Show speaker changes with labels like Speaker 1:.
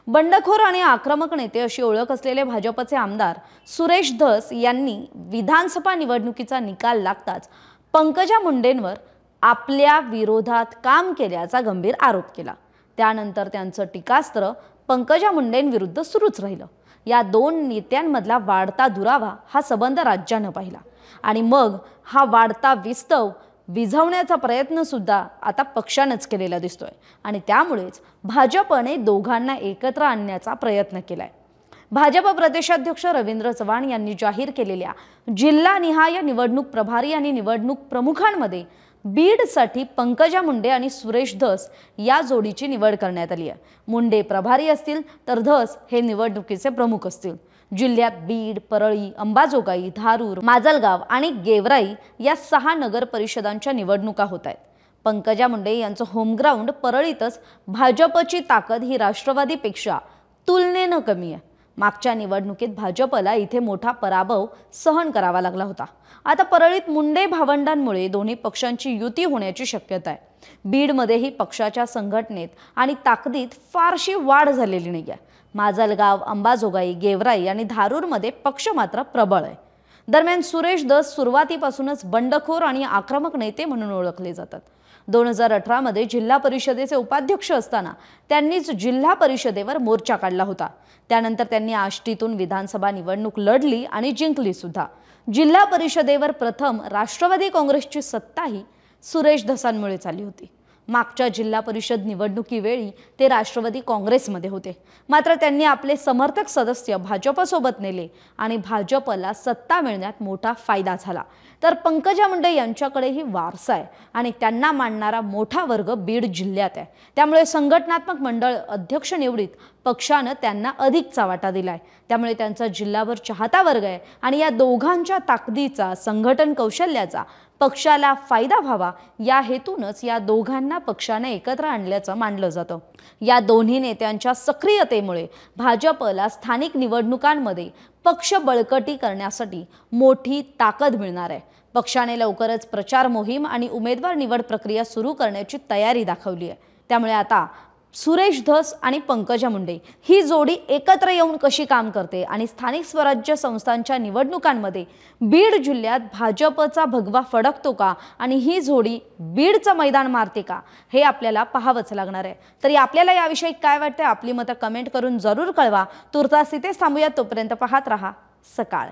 Speaker 1: बंडखोर आणि आक्रमक नेते अशी ओळख असलेले भाजपचे आमदार सुरेश धस यांनी विधानसभा निवडणुकीचा निकाल लागताच पंकजा मुंडेंवर आपल्या विरोधात काम केल्याचा गंभीर आरोप केला। त्यानंतर त्यांचं टीकास्त्र पंकजा मुंडेंविरुद्ध सुरूच राहिलं। या दोन नेत्यांमधला वाढता दुरावा हा संबंध राज्यानं पाहिला आणि मग हा वाढता विस्तव विझवण्याचा प्रयत्न सुद्धा आता पक्षानंच केलेला दिसतोय आणि त्यामुळेच भाजपने दोघांना एकत्र आणण्याचा प्रयत्न केलाय। भाजप प्रदेशाध्यक्ष रवींद्र चव्हाण यांनी जाहीर केलेल्या जिल्हानिहाय निवडणूक प्रभारी आणि निवडणूक प्रमुखांमध्ये बीडसाठी पंकजा मुंडे आणि सुरेश धस या जोडीची निवड करण्यात आली आहे। मुंडे प्रभारी असतील तर धस हे निवडणुकीचे प्रमुख असतील। जिल्ह्यात बीड, परळी, अंबाजोगाई, धारूर, माजलगाव आणि गेवराई या 6 नगर परिषदांच्या निवडणुका होत आहेत। पंकजा मुंडे यांचं होमग्राऊंड परळीतच भाजपची ताकद ही राष्ट्रवादीपेक्षा तुलनेनं कमी आहे। मागच्या निवडणुकीत भाजपला इथे मोठा पराभव सहन करावा लागला होता। आता परळीत मुंडे भावंडांमुळे दोन्ही पक्षांची युती होण्याची शक्यता आहे। बीडमध्येही पक्षाच्या संघटनेत आणि ताकदीत फारशी वाढ झालेली नाहीये। माजलगाव, अंबाजोगाई, गेवराई आणि धारूरमध्ये पक्ष मात्र प्रबळ आहे। दरम्यान सुरेश धस सुरुवातीपासूनच बंडखोर आणि आक्रमक नेते म्हणून ओळखले जातात। 2018 मध्ये जिल्हा परिषदेचे उपाध्यक्ष असताना त्यांनीच जिल्हा परिषदेवर मोर्चा काढला होता। त्यानंतर त्यांनी आष्टीतून विधानसभा निवडणूक लढली आणि जिंकली सुद्धा। जिल्हा परिषदेवर प्रथम राष्ट्रवादी काँग्रेसची सत्ताही सुरेश धसांमुळेच आली होती। मागच्या जिल्हा परिषद निवडणुकीवेळी ते राष्ट्रवादी काँग्रेसमध्ये होते, मात्र त्यांनी आपले समर्थक सदस्य भाजपसोबत नेले आणि भाजपला सत्ता मिळण्यात मोठा फायदा झाला। तर पंकजा मुंडे यांच्याकडेही वारसा आहे आणि त्यांना मानणारा मोठा वर्ग बीड जिल्ह्यात आहे। त्यामुळे संघटनात्मक मंडळ अध्यक्ष निवडीत पक्षानं त्यांना अधिकचा वाटा दिलाय। त्यामुळे त्यांचा जिल्हाभर चाहता वर्ग आहे आणि या दोघांच्या ताकदीचा, संघटन कौशल्याचा पक्षाला फायदा व्हावा या हेतूनच या दोघांना पक्षाने एकत्र आणल्याचं मानलं जातं। या दोन्ही नेत्यांच्या सक्रियतेमुळे भाजपला स्थानिक निवडणुकांमध्ये पक्ष बळकटी करण्यासाठी मोठी ताकद मिळणार आहे। पक्षाने लवकरच प्रचार मोहीम आणि उमेदवार निवड प्रक्रिया सुरू करण्याची तयारी दाखवली आहे। त्यामुळे आता सुरेश धस आणि पंकजा मुंडे ही जोडी एकत्र येऊन कशी काम करते आणि स्थानिक स्वराज्य संस्थांच्या निवडणुकांमध्ये बीड जिल्ह्यात भाजपचा भगवा फडकतो का आणि ही जोडी बीडचं मैदान मारते का हे आपल्याला पाहावंच लागणार आहे। तरी आपल्याला याविषयी काय वाटतं आपली मतं कमेंट करून जरूर कळवा। तुर्तास इथेच थांबूया, तोपर्यंत पाहत रहा सकाळ।